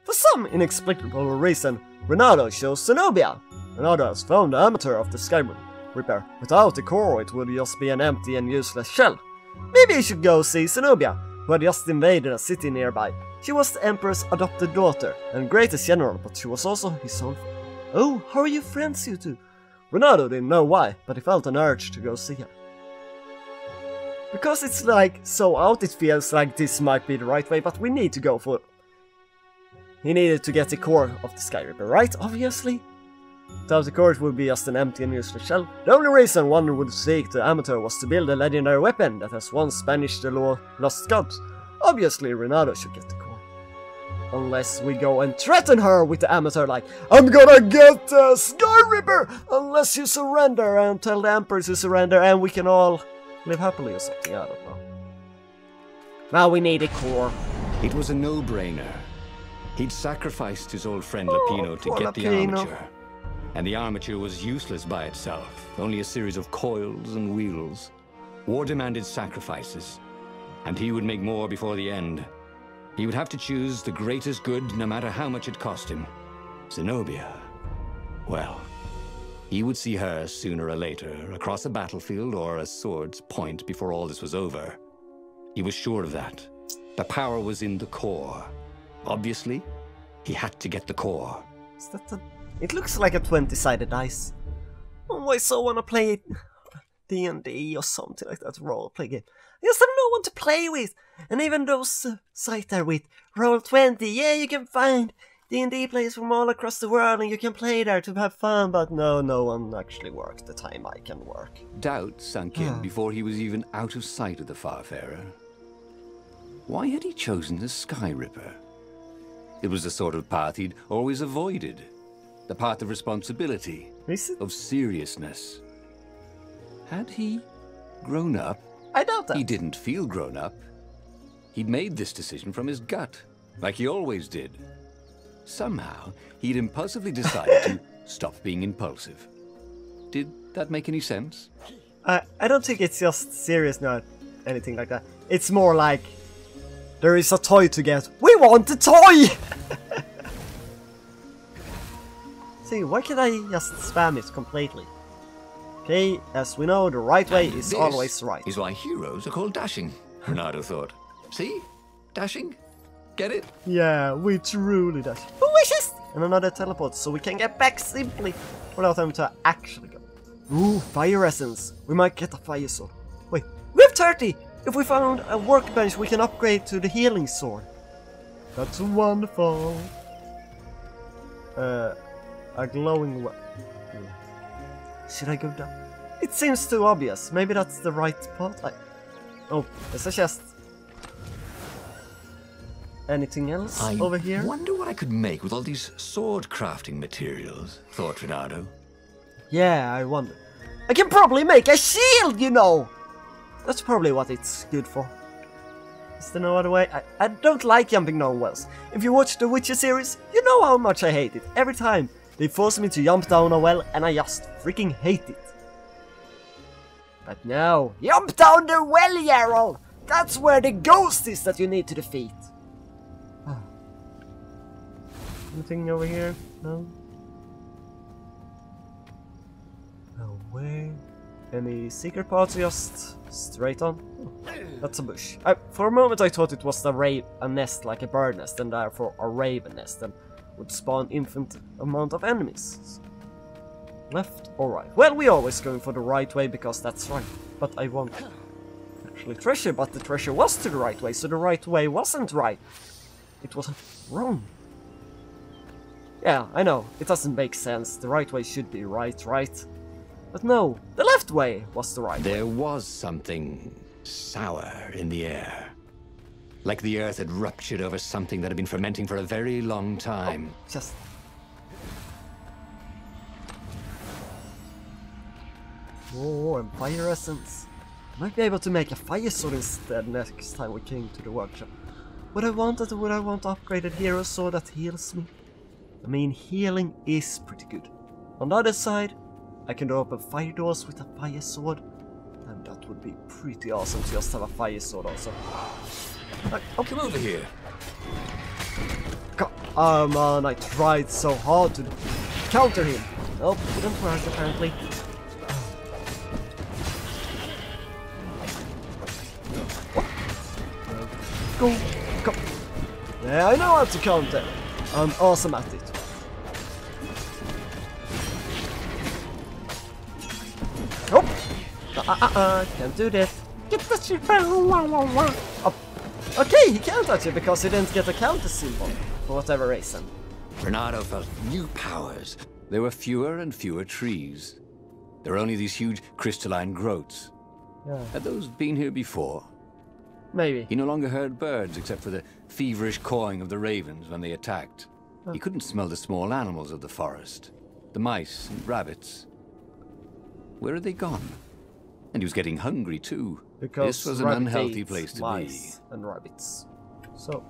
For some inexplicable reason, Renato chose Zenobia. Renato has found the amateur of the Sky Ripper. Without the core, it would just be an empty and useless shell. Maybe you should go see Zenobia, who had just invaded a city nearby. She was the Emperor's adopted daughter and greatest general, but she was also his own. Oh, how are you friends, you two? Renato didn't know why, but he felt an urge to go see her. Because it's like so out, it feels like this might be the right way, but we need to go for it. He needed to get the core of the Sky Ripper, right? Obviously. Without the core, it would be just an empty and useless shell. The only reason one would seek the amateur was to build a legendary weapon that has once banished the lost gods. Obviously, Renato should get the core. Unless we go and threaten her with the amateur like, I'm gonna get the Sky Ripper unless you surrender, and tell the Emperor to surrender and we can all live happily or something, I don't know. Now we need a core. It was a no-brainer. He'd sacrificed his old friend Lapino to get the armature. And the armature was useless by itself, only a series of coils and wheels. War demanded sacrifices, and he would make more before the end. He would have to choose the greatest good, no matter how much it cost him. Zenobia. Well, he would see her sooner or later, across a battlefield or a sword's point before all this was over. He was sure of that. The power was in the core. Obviously, he had to get the core. Is that a... It looks like a 20-sided dice. Oh, I so wanna play D&D or something like that, role-play game. I just have no one to play with. And even those sites there with Roll20, yeah, you can find D&D players from all across the world and you can play there to have fun, but no one actually worked the time I can work. Doubt sunk in before he was even out of sight of the Farfarer. Why had he chosen the Sky Ripper? It was the sort of path he'd always avoided. The path of responsibility, of seriousness. Had he grown up? I doubt that. He didn't feel grown up. He'd made this decision from his gut, like he always did. Somehow, he'd impulsively decided to stop being impulsive. Did that make any sense? I don't think it's just serious, no, anything like that. It's more like, there is a toy to get. We want the toy! See, why can't I just spam it completely? Okay, as we know, the right way is always right. Is why heroes are called dashing, Renato thought. See? Dashing? Get it? Yeah, we truly dash. Who wishes? And another teleport, so we can get back simply without having to actually go. Ooh, fire essence. We might get a fire sword. Wait, we have 30! If we found a workbench, we can upgrade to the healing sword. That's wonderful. A glowing weapon. Should I go down? It seems too obvious. Maybe that's the right path. Oh, there's a chest. Anything else over here? I wonder what I could make with all these sword crafting materials, thought Renato. Yeah, I wonder. I can probably make a shield, you know! That's probably what it's good for. Is there no other way? I don't like jumping down wells. If you watch the Witcher series, you know how much I hate it. Every time they force me to jump down a well and I just freaking hate it. But no, jump down the well, Yarrow! That's where the ghost is that you need to defeat. Anything over here? No? No way. Any secret parts? Just straight on? Oh, that's a bush. For a moment I thought it was a nest like a bird nest and therefore a raven nest and would spawn infinite amount of enemies. Left or right? Well, we always going for the right way because that's right. But I want actually treasure, but the treasure was to the right way, so the right way wasn't right. It was wrong. Yeah, I know, it doesn't make sense. The right way should be right? But no, the left way was the right way. There was something sour in the air. Like the earth had ruptured over something that had been fermenting for a very long time. Oh, just... Oh, and fire essence. Might be able to make a fire sword instead next time we came to the workshop. Would I want upgraded hero sword that heals me? I mean, healing is pretty good. On the other side, I can open fire doors with a fire sword, and that would be pretty awesome to just have a fire sword also. Come over here. Go. Oh man, I tried so hard to counter him. Nope, didn't work apparently. Go, go. Yeah, I know how to counter. I'm awesome at it. Oh! Can't do this. Get the shit. Oh. Okay, he can't touch it because he didn't get a counter symbol for whatever reason. Renato felt new powers. There were fewer and fewer trees. There were only these huge crystalline growths. Yeah. Had those been here before? Maybe. He no longer heard birds except for the feverish cawing of the ravens when they attacked. He couldn't smell the small animals of the forest. The mice and rabbits. Where had they gone? And he was getting hungry too. Because this was an unhealthy place to mice and rabbits. So,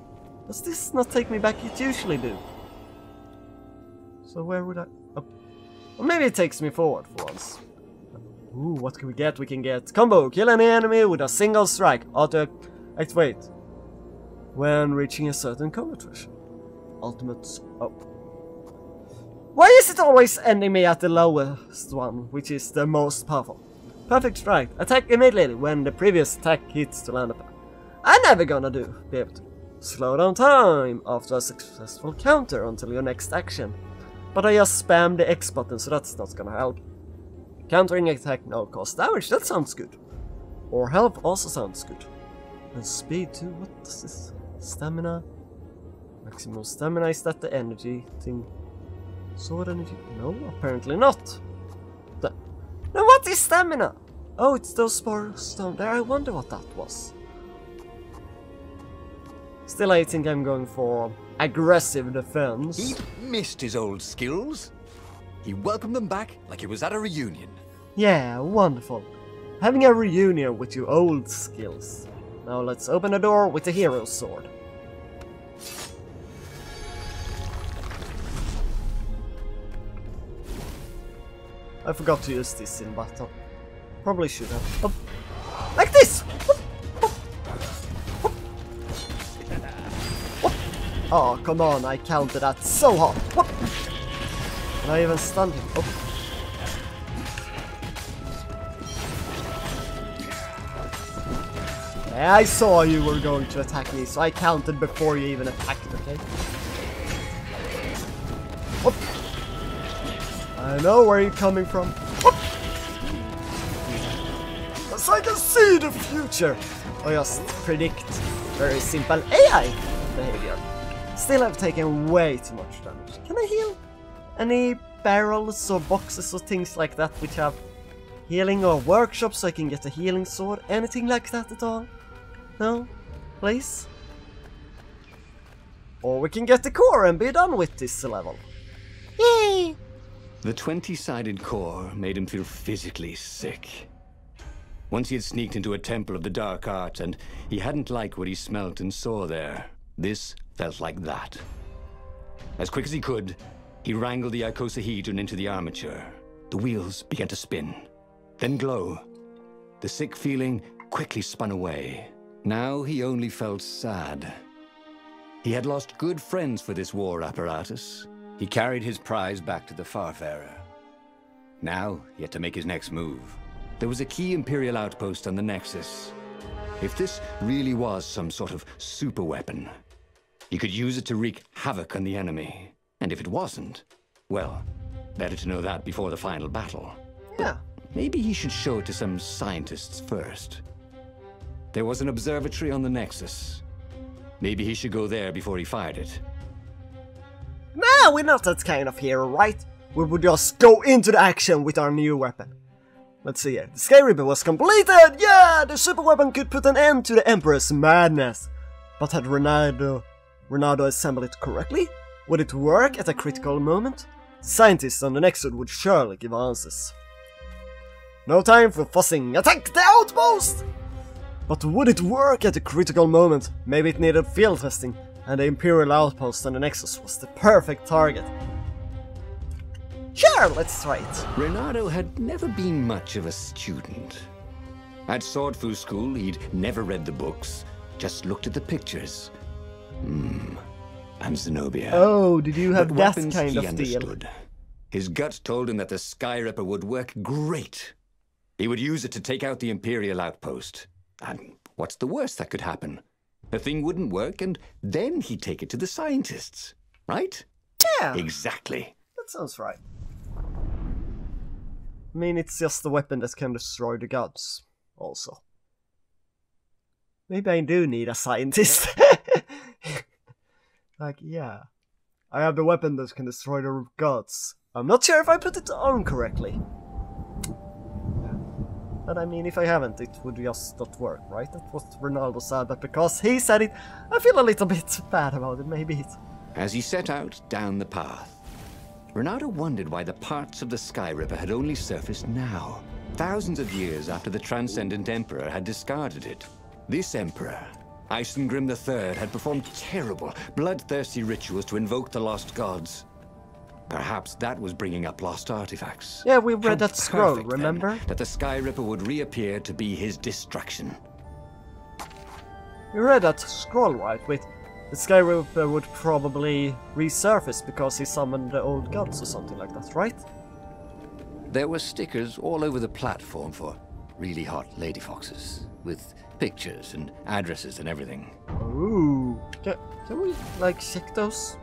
does this not take me back? It usually do. So where would I... Oh. Well, maybe it takes me forward for once. Ooh, what can we get? We can get combo. Kill any enemy with a single strike. Auto activate. When reaching a certain combat threshold. Ultimate... Oh. Why is it always ending me at the lowest one, which is the most powerful? Perfect strike. Attack immediately when the previous attack hits to land upon. I'm never gonna be able to. Slow down time after a successful counter until your next action. But I just spammed the X button, so that's not gonna help. Countering attack no cost damage, that sounds good. Or health also sounds good. And speed too, what does this? Stamina? Maximum stamina, is that the energy thing? Sword energy? No, apparently not. Now what is stamina? Oh, it's those spores down there. I wonder what that was. Still, I think I'm going for aggressive defense. He missed his old skills. He welcomed them back like he was at a reunion. Yeah, wonderful. Having a reunion with your old skills. Now let's open the door with the hero sword. I forgot to use this in battle. Probably should have. Oh. Like this! Oh, come on, I counted that so hard. And I even stunned him. Oh. Yeah, I saw you were going to attack me, so I counted before you even attacked, okay? Oh. I know where you're coming from. As I can see the future. I just predict very simple AI behavior. Still, I've taken way too much damage. Can I heal? Any barrels or boxes or things like that which have healing or workshops so I can get a healing sword? Anything like that at all? No? Please? Or we can get the core and be done with this level. Yay! The 20-sided core made him feel physically sick. Once he had sneaked into a temple of the dark arts and he hadn't liked what he smelt and saw there. This felt like that. As quick as he could, he wrangled the icosahedron into the armature. The wheels began to spin, then glow. The sick feeling quickly spun away. Now he only felt sad. He had lost good friends for this war apparatus. He carried his prize back to the Farfarer. Now he had to make his next move. There was a key Imperial outpost on the Nexus. If this really was some sort of super weapon, he could use it to wreak havoc on the enemy. And if it wasn't, well, better to know that before the final battle. Yeah. Maybe he should show it to some scientists first. There was an observatory on the Nexus. Maybe he should go there before he fired it. No, we're not that kind of hero, right? We would just go into the action with our new weapon. Let's see here. The Sky Ripper was completed! Yeah! The super weapon could put an end to the Emperor's madness. But had Renato assembled it correctly? Would it work at a critical moment? The scientists on the Nexus would surely give answers. No time for fussing. Attack the outpost! But would it work at a critical moment? Maybe it needed field testing, and the Imperial outpost on the Nexus was the perfect target. Sure, let's try it. Renato had never been much of a student. At Swordfu school, he'd never read the books, just looked at the pictures. and Zenobia. Oh, did you have But that weapons kind he of deal? understood. His gut told him that the Sky Ripper would work great. He would use it to take out the Imperial outpost. And what's the worst that could happen? The thing wouldn't work, and then he'd take it to the scientists. Right? Yeah. Exactly. That sounds right. I mean, it's just a weapon that can destroy the gods, also. Maybe I do need a scientist. Like, yeah. I have the weapon that can destroy the gods. I'm not sure if I put it on correctly. But I mean, if I haven't, it would just not work, right? That's what Ronaldo said, but because he said it, I feel a little bit bad about it, maybe it... As he set out down the path, Ronaldo wondered why the parts of the Sky Ripper had only surfaced now, thousands of years after the Transcendent Emperor had discarded it. This Emperor, Isengrim III, had performed terrible, bloodthirsty rituals to invoke the lost gods. Perhaps that was bringing up lost artifacts. Yeah, we read How that scroll, perfect, remember? then, that the Sky Ripper would reappear to be his destruction. You read that scroll, right? With the Sky Ripper would probably resurface because he summoned the old gods or something like that, right? There were stickers all over the platform for really hot lady foxes, with pictures and addresses and everything. Ooh. Can we, like, check those?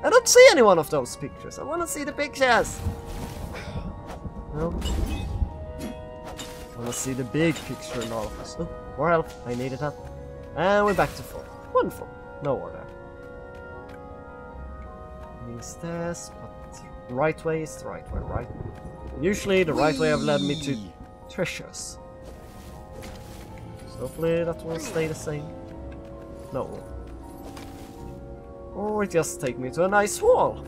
I don't see any one of those pictures. I want to see the pictures. No. I want to see the big picture in all of us. Oh, more health. I needed that. And we're back to full. Wonderful. No order. Means this, but the right way is the right way, right? Usually the right way have led me to treasures. So hopefully that will stay the same. No. Or it just take me to a nice wall.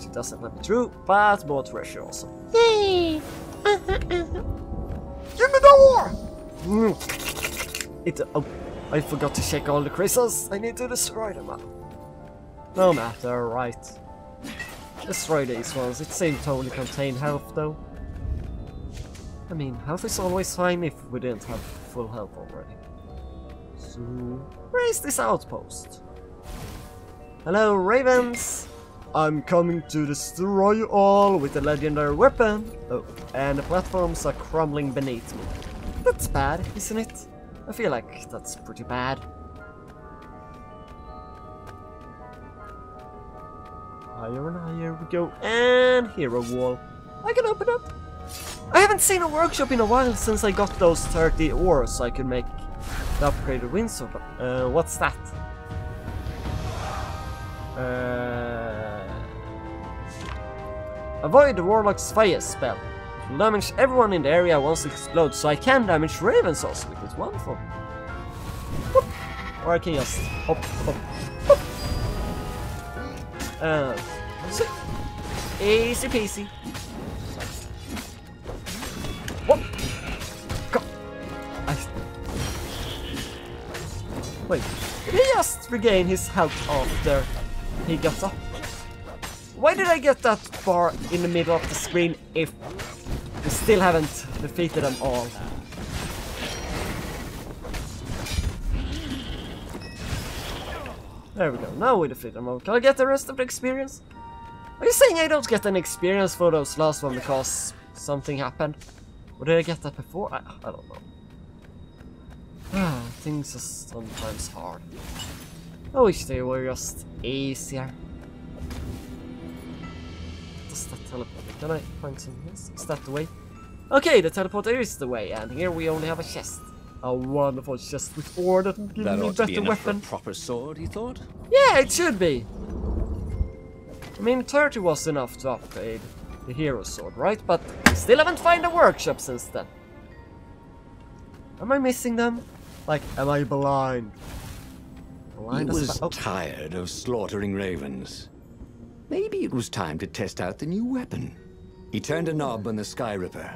She doesn't let me through, but more treasure also. Yay! Give me the door! Oh, I forgot to check all the crystals. I need to destroy them now. No matter, right. Destroy these ones. It seemed to only contain health though. I mean, health is always fine if we didn't have full health already. So, where is this outpost? Hello, Ravens! I'm coming to destroy you all with a legendary weapon. Oh, and the platforms are crumbling beneath me. That's bad, isn't it? I feel like that's pretty bad. Higher and higher we go, and hero wall. I can open up. I haven't seen a workshop in a while since I got those 30 ores so I could make the upgraded windsword. What's that? Avoid the Warlock's fire spell. It will damage everyone in the area once it explodes, so I can damage ravens also, which is wonderful. Whoop. Or I can just hop, hop, hop. So easy peasy. Whoop. Go. Wait, did he just regain his health after he got up? Why did I get that bar in the middle of the screen if we still haven't defeated them all? There we go, now we defeat them all. Can I get the rest of the experience? Are you saying I don't get an experience for those last one because something happened? Or did I get that before? I don't know. Things are sometimes hard. I wish they were just easier. Does that teleport? Can I find something else? Is that the way? Okay, the teleporter is the way, and here we only have a chest. A wonderful chest with ore that will give me a better weapon. For a proper sword, he thought? Yeah, it should be. I mean, 30 was enough to upgrade the hero sword, right? But I still haven't found a workshop since then. Am I missing them? Like, am I blind? He was tired of slaughtering ravens. Maybe it was time to test out the new weapon. He turned a knob on the Sky Ripper.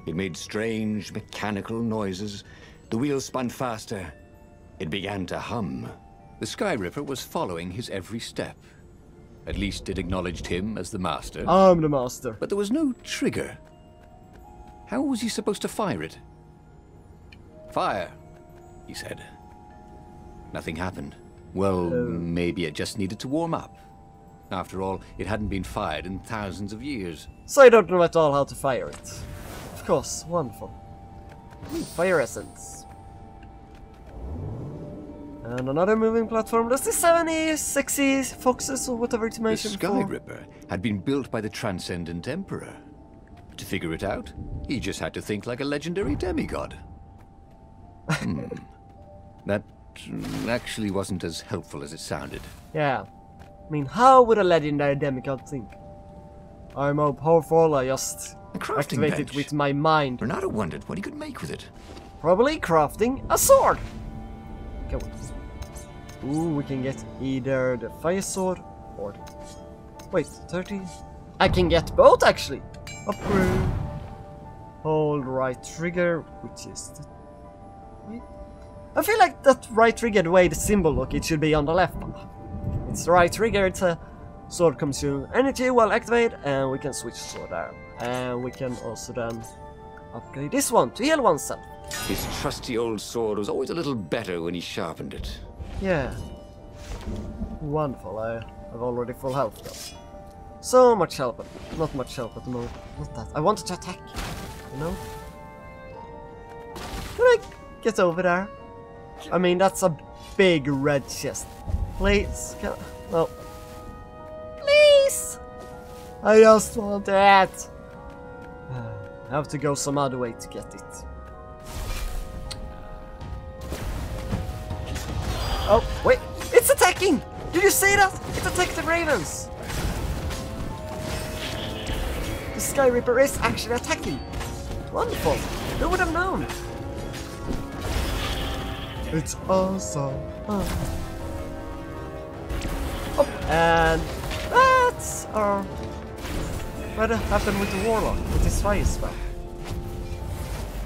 It made strange mechanical noises. The wheels spun faster. It began to hum. The Sky Ripper was following his every step. At least it acknowledged him as the master. I'm the master. But there was no trigger. How was he supposed to fire it? Fire, he said. Nothing happened. Well, maybe it just needed to warm up. After all, it hadn't been fired in thousands of years. So I don't know at all how to fire it. Of course, wonderful. Fire essence. And another moving platform. Does this have any sexy foxes or whatever to mention? The Sky Ripper had been built by the Transcendent Emperor. To figure it out, he just had to think like a legendary demigod. That actually wasn't as helpful as it sounded. Yeah. I mean, how would a legendary demigod think? I'm more powerful, I just activate it with my mind. Renato wondered what he could make with it. Probably crafting a sword. Go on. Ooh, we can get either the fire sword or the... Wait, 30? I can get both actually. Upgrade. Hold right trigger, which is the... Wait. I feel like that right trigger, the way the symbol look, it should be on the left. It's the right trigger, it's a sword consume energy while activated, and we can switch sword there. And we can also then upgrade this one to heal oneself. His trusty old sword was always a little better when he sharpened it. Yeah. Wonderful, I have already full health though. So much health, but not much health at the moment. Not that. I wanted to attack, you know? Can I get over there? I mean, that's a big red chest. Please, can I... No. Please! I just want that! I have to go some other way to get it. Oh, wait! It's attacking! Did you see that? It attacked the ravens! The Sky Ripper is actually attacking! Wonderful! Who would have known? It's awesome! Oh. Oh, and that's our... What happened with the Warlock, with his fire spell?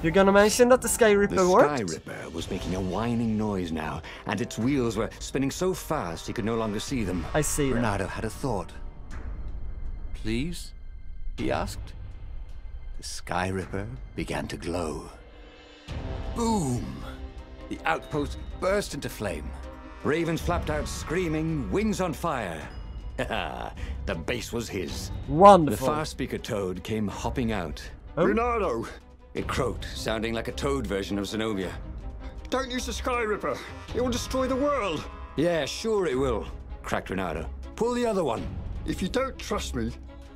You're gonna mention that the Sky Ripper worked? The Sky Ripper was making a whining noise now, and its wheels were spinning so fast he could no longer see them. I see that. Renato had a thought. Please? He asked. The Sky Ripper began to glow. Boom! The outpost burst into flame. Ravens flapped out screaming, wings on fire. The base was his. Wonderful. The far speaker toad came hopping out. Oh. Renato! It croaked, sounding like a toad version of Zenobia. Don't use the Sky Ripper. It will destroy the world. Yeah, sure it will, cracked Renato. Pull the other one. If you don't trust me,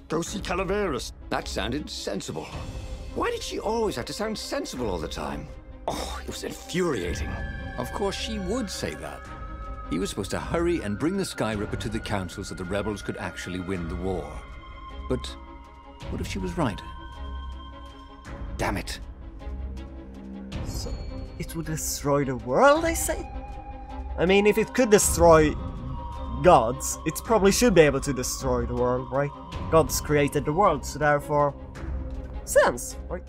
go see Calaveras. That sounded sensible. Why did she always have to sound sensible all the time? Oh, it was infuriating. Of course she would say that. He was supposed to hurry and bring the Sky Ripper to the council so the rebels could actually win the war. But what if she was right? Damn it. So, it would destroy the world, I say? I mean, if it could destroy gods, it probably should be able to destroy the world, right? Gods created the world, so therefore... sense, right?